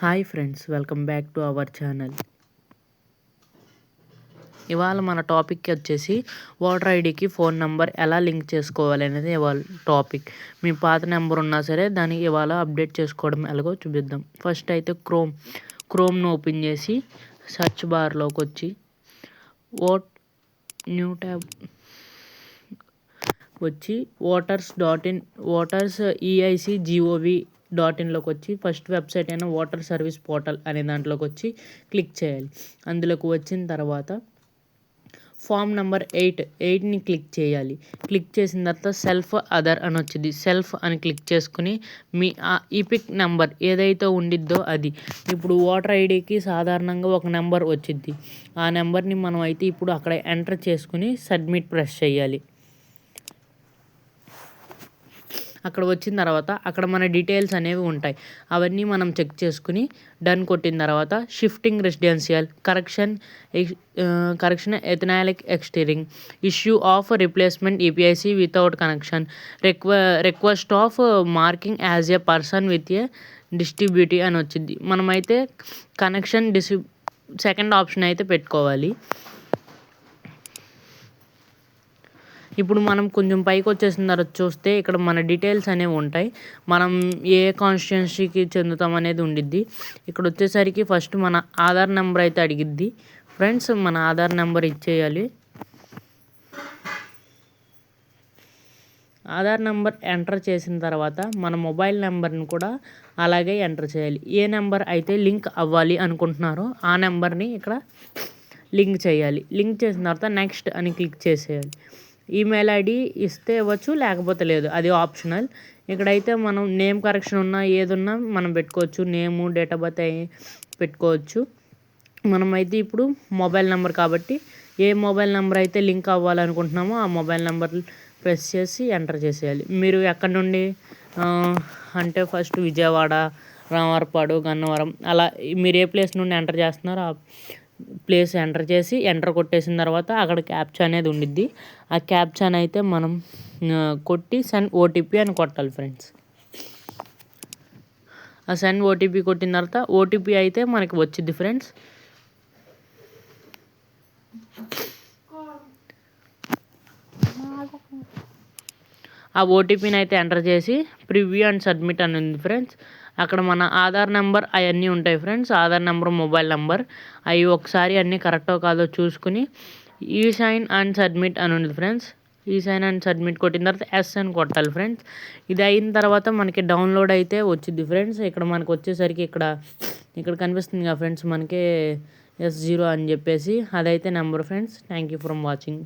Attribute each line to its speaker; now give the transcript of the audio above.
Speaker 1: Hi friends, welcome back to our channel. ఇవాళ మన topic వచ్చేసి ఓటర్ ఐడికి ఫోన్ నెంబర్ ఎలా లింక్ చేసుకోవాలి అనేది ఇవాళ టాపిక్. మీ పాత నెంబర్ ఉన్నా సరే దాన్ని ఇవాళ అప్డేట్ చేసుకోవడం ఎలాగో చూపిద్దాం. ఫస్ట్ అయితే క్రోమ్ను ఓపెన్ చేసి సెర్చ్ బార్లోకి వచ్చి న్యూ ట్యాబ్ వచ్చి ఓటర్స్ EIC.gov.in వచ్చి ఫస్ట్ వెబ్సైట్ అయిన ఓటర్ సర్వీస్ పోర్టల్ అనే దాంట్లోకి వచ్చి క్లిక్ చేయాలి. అందులోకి వచ్చిన తర్వాత ఫామ్ నెంబర్ 8ని క్లిక్ చేయాలి. క్లిక్ చేసిన తర్వాత సెల్ఫ్ అదర్ అని వచ్చింది. సెల్ఫ్ అని క్లిక్ చేసుకుని మీ ఈపిక్ నెంబర్ ఏదైతే ఉండిద్దో అది. ఇప్పుడు ఓటర్ ఐడికి సాధారణంగా ఒక నెంబర్ వచ్చింది. ఆ నెంబర్ని మనం అయితే ఇప్పుడు అక్కడ ఎంటర్ చేసుకుని సబ్మిట్ ప్రెస్ చేయాలి. అక్కడ వచ్చిన తర్వాత అక్కడ మన డీటెయిల్స్ అనేవి ఉంటాయి. అవన్నీ మనం చెక్ చేసుకుని డన్ కొట్టిన తర్వాత shifting residential correction ethanolic existing issue of replacement EPIC without connection request of marking as a person with a distributee అని వచ్చింది. మనమైతే కనెక్షన్ సెకండ్ ఆప్షన్ అయితే పెట్టుకోవాలి. ఇప్పుడు మనం కొంచెం పైకి వచ్చేసిన తర్వాత చూస్తే ఇక్కడ మన డీటెయిల్స్ అనేవి ఉంటాయి. మనం ఏ కాన్స్టిట్యున్సీకి చెందుతాం అనేది ఉండిద్ది. ఇక్కడ వచ్చేసరికి ఫస్ట్ మన ఆధార్ నెంబర్ అయితే అడిగిద్ది. ఫ్రెండ్స్, మన ఆధార్ నెంబర్ ఇచ్చేయాలి. ఆధార్ నెంబర్ ఎంటర్ చేసిన తర్వాత మన మొబైల్ నెంబర్ని కూడా అలాగే ఎంటర్ చేయాలి. ఏ నెంబర్ అయితే లింక్ అవ్వాలి అనుకుంటున్నారో ఆ నెంబర్ని ఇక్కడ లింక్ చేయాలి. లింక్ చేసిన తర్వాత నెక్స్ట్ అని క్లిక్ చేసేయాలి. ఈమెయిల్ ఐడి ఇస్తే ఇవ్వచ్చు, లేకపోతే లేదు, అది ఆప్షనల్. ఇక్కడైతే మనం నేమ్ కరెక్షన్ ఉన్నా ఏదున్నా మనం పెట్టుకోవచ్చు. నేము, డేట్ ఆఫ్ బర్త్ పెట్టుకోవచ్చు. మనమైతే ఇప్పుడు మొబైల్ నెంబర్ కాబట్టి ఏ మొబైల్ నెంబర్ అయితే లింక్ అవ్వాలనుకుంటున్నామో ఆ మొబైల్ నెంబర్ ప్రెస్ చేసి ఎంటర్ చేసేయాలి. మీరు ఎక్కడి నుండి అంటే ఫస్ట్ విజయవాడ, రామవరపాడు, గన్నవరం అలా మీరు ఏ ప్లేస్ నుండి ఎంటర్ చేస్తున్నారో ఆ ప్లేస్ ఎంటర్ చేసి ఎంటర్ కొట్టేసిన తర్వాత అక్కడ క్యాప్చా అనేది ఉండిద్ది. ఆ క్యాప్చాని అయితే మనం కొట్టి సెండ్ OTP అని కొట్టాలి ఫ్రెండ్స్. ఆ సెండ్ OTP కొట్టిన తర్వాత OTP అయితే మనకి వచ్చింది ఫ్రెండ్స్. ఆ OTPని అయితే ఎంటర్ చేసి ప్రివ్యూ అండ్ సబ్మిట్ అని ఉంది ఫ్రెండ్స్. అక్కడ మన ఆధార్ నెంబర్ అవన్నీ ఉంటాయి friends. Aadhaar number, mobile number అవి ఒకసారి అన్నీ కరెక్టో కాదో చూసుకుని సైన్ అండ్ సబ్మిట్ అని ఉంది ఫ్రెండ్స్. సైన్ అండ్ సబ్మిట్ కొట్టిన తర్వాత ఎస్ అని కొట్టాలి ఫ్రెండ్స్. ఇది అయిన తర్వాత మనకి డౌన్లోడ్ అయితే వచ్చింది ఫ్రెండ్స్. ఇక్కడ మనకు వచ్చేసరికి ఇక్కడ కనిపిస్తుంది కదా ఫ్రెండ్స్, మనకి S0 అని చెప్పేసి అదైతే number friends. Thank you for watching.